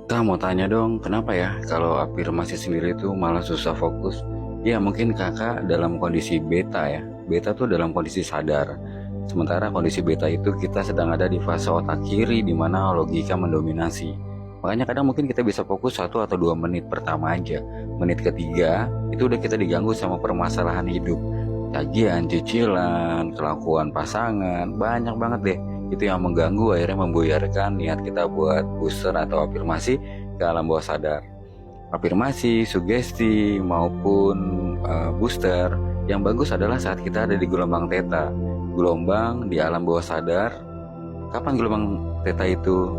Kak mau tanya dong, kenapa ya kalau afirmasi sendiri tuh malah susah fokus? Ya mungkin kakak dalam kondisi beta ya. Beta tuh dalam kondisi sadar. Sementara kondisi beta itu kita sedang ada di fase otak kiri di mana logika mendominasi. Makanya kadang mungkin kita bisa fokus 1 atau 2 menit pertama aja. Menit ketiga itu udah kita diganggu sama permasalahan hidup. Tagihan, cicilan, kelakuan pasangan, banyak banget deh itu yang mengganggu, akhirnya membuyarkan niat kita buat booster atau afirmasi ke alam bawah sadar. Afirmasi, sugesti maupun booster yang bagus adalah saat kita ada di gelombang theta, gelombang di alam bawah sadar. Kapan gelombang theta itu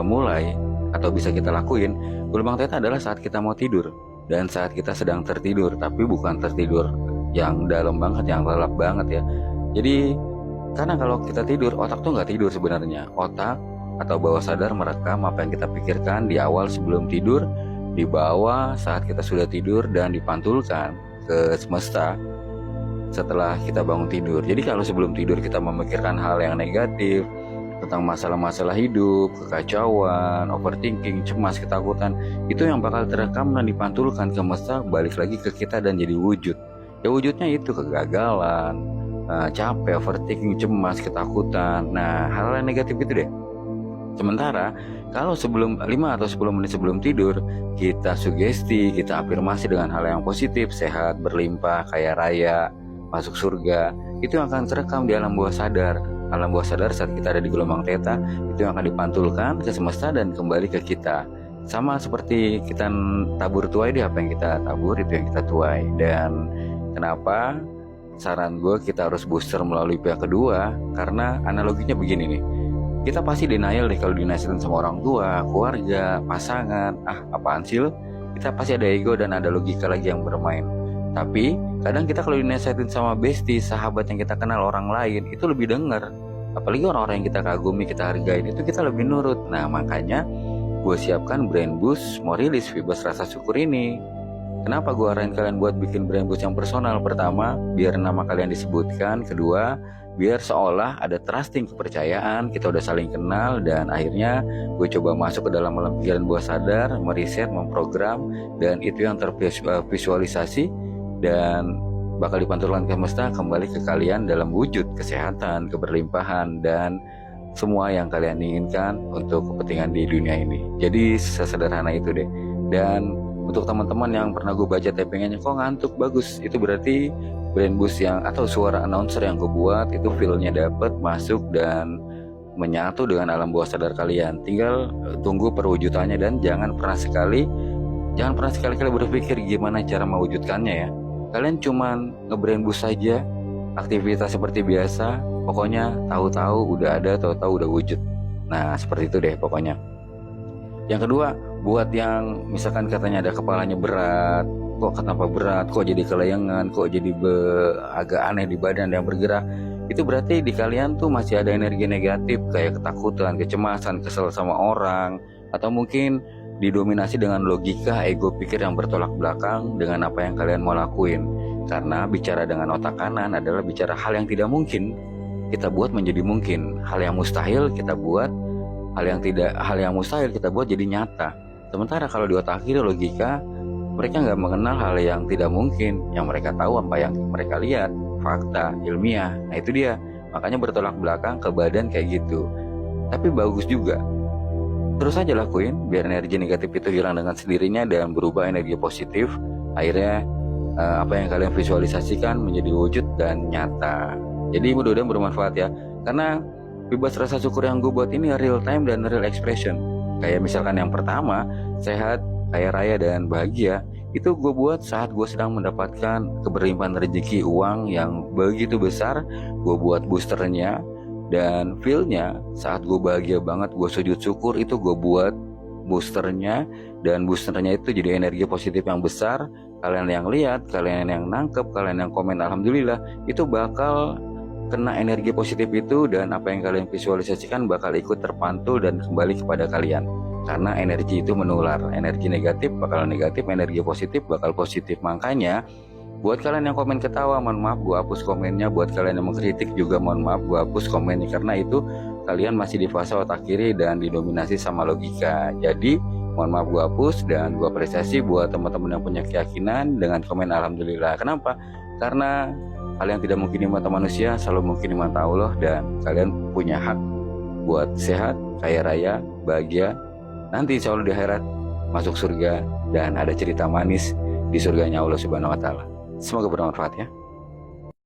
mulai atau bisa kita lakuin? Gelombang theta adalah saat kita mau tidur dan saat kita sedang tertidur, tapi bukan tertidur yang dalam banget, yang lelap banget ya. Jadi karena kalau kita tidur, otak tuh nggak tidur sebenarnya. Otak atau bawah sadar merekam apa yang kita pikirkan di awal sebelum tidur, di bawah saat kita sudah tidur, dan dipantulkan ke semesta setelah kita bangun tidur. Jadi kalau sebelum tidur kita memikirkan hal yang negatif, tentang masalah-masalah hidup, kekacauan, overthinking, cemas, ketakutan, itu yang bakal terekam dan dipantulkan ke semesta, balik lagi ke kita dan jadi wujud. Ya wujudnya itu kegagalan, capek, overthinking, cemas, ketakutan. Nah, hal yang negatif itu deh. Sementara kalau sebelum 5 atau 10 menit sebelum tidur, kita sugesti, kita afirmasi dengan hal yang positif, sehat, berlimpah, kaya raya, masuk surga, itu akan terekam di alam bawah sadar. Alam bawah sadar saat kita ada di gelombang theta, itu akan dipantulkan ke semesta dan kembali ke kita. Sama seperti kita tabur tuai, apa yang kita tabur itu yang kita tuai. Dan kenapa saran gue kita harus booster melalui pihak kedua, karena analoginya begini nih, kita pasti denial deh kalau dinasihatin sama orang tua, keluarga, pasangan. Apaan sih lo? Kita pasti ada ego dan ada logika lagi yang bermain. Tapi kadang kita kalau dinasihatin sama bestie, sahabat yang kita kenal, orang lain, itu lebih denger. Apalagi orang-orang yang kita kagumi, kita hargain, itu kita lebih nurut. Nah makanya gue siapkan brain boost mau rilis Vibes Rasa Syukur ini. Kenapa gue arahin kalian buat bikin brain boost yang personal? Pertama, biar nama kalian disebutkan. Kedua, biar seolah ada trusting, kepercayaan, kita udah saling kenal. Dan akhirnya gue coba masuk ke dalam alam pikiran bawah sadar, meriset, memprogram, dan itu yang tervisualisasi dan bakal dipantulkan ke semesta kembali ke kalian dalam wujud kesehatan, keberlimpahan, dan semua yang kalian inginkan untuk kepentingan di dunia ini. Jadi sesederhana itu deh. Dan untuk teman-teman yang pernah gue baca tappingannya kok ngantuk, bagus, itu berarti brain boost yang atau suara announcer yang gue buat itu feel-nya dapet, masuk dan menyatu dengan alam bawah sadar kalian. Tinggal tunggu perwujudannya dan jangan pernah sekali-kali berpikir gimana cara mewujudkannya ya. Kalian cuman nge-brain boost saja, aktivitas seperti biasa, pokoknya tahu-tahu udah ada, tahu-tahu udah wujud. Nah seperti itu deh pokoknya. Yang kedua, buat yang misalkan katanya ada kepalanya berat, kok kenapa berat, kok jadi kelayangan, kok jadi agak aneh di badan yang bergerak, itu berarti di kalian tuh masih ada energi negatif kayak ketakutan, kecemasan, kesel sama orang, atau mungkin didominasi dengan logika, ego pikir yang bertolak belakang dengan apa yang kalian mau lakuin. Karena bicara dengan otak kanan adalah bicara hal yang tidak mungkin kita buat menjadi mungkin, hal yang mustahil kita buat, hal yang mustahil kita buat jadi nyata. Sementara kalau di otak kiri logika, mereka nggak mengenal hal yang tidak mungkin. Yang mereka tahu apa yang mereka lihat, fakta, ilmiah. Nah itu dia, makanya bertolak belakang ke badan kayak gitu. Tapi bagus juga, terus aja lakuin biar energi negatif itu hilang dengan sendirinya dan berubah energi positif. Akhirnya apa yang kalian visualisasikan menjadi wujud dan nyata. Jadi mudah-mudahan bermanfaat ya. Karena Bebas Rasa Syukur yang gue buat ini real time dan real expression. Kayak misalkan yang pertama, sehat, kaya raya, dan bahagia, itu gue buat saat gue sedang mendapatkan keberlimpahan rezeki uang yang begitu besar. Gue buat boosternya, dan feelnya saat gue bahagia banget, gue sujud syukur, itu gue buat boosternya. Dan boosternya itu jadi energi positif yang besar. Kalian yang lihat, kalian yang nangkep, kalian yang komen alhamdulillah, itu bakal kena energi positif itu, dan apa yang kalian visualisasikan bakal ikut terpantul dan kembali kepada kalian. Karena energi itu menular, energi negatif bakal negatif, energi positif bakal positif. Makanya buat kalian yang komen ketawa, mohon maaf gue hapus komennya. Buat kalian yang mengkritik juga mohon maaf gue hapus komennya. Karena itu kalian masih di fase otak kiri dan didominasi sama logika. Jadi Mohon maaf gue hapus, dan gue apresiasi buat teman-teman yang punya keyakinan dengan komen alhamdulillah. Kenapa? Karena hal yang tidak mungkin di mata manusia selalu mungkin di mata Allah, dan kalian punya hak buat sehat, kaya raya, bahagia. Nanti insya Allah di akhirat masuk surga dan ada cerita manis di surganya Allah Subhanahu wa Ta'ala. Semoga bermanfaat ya.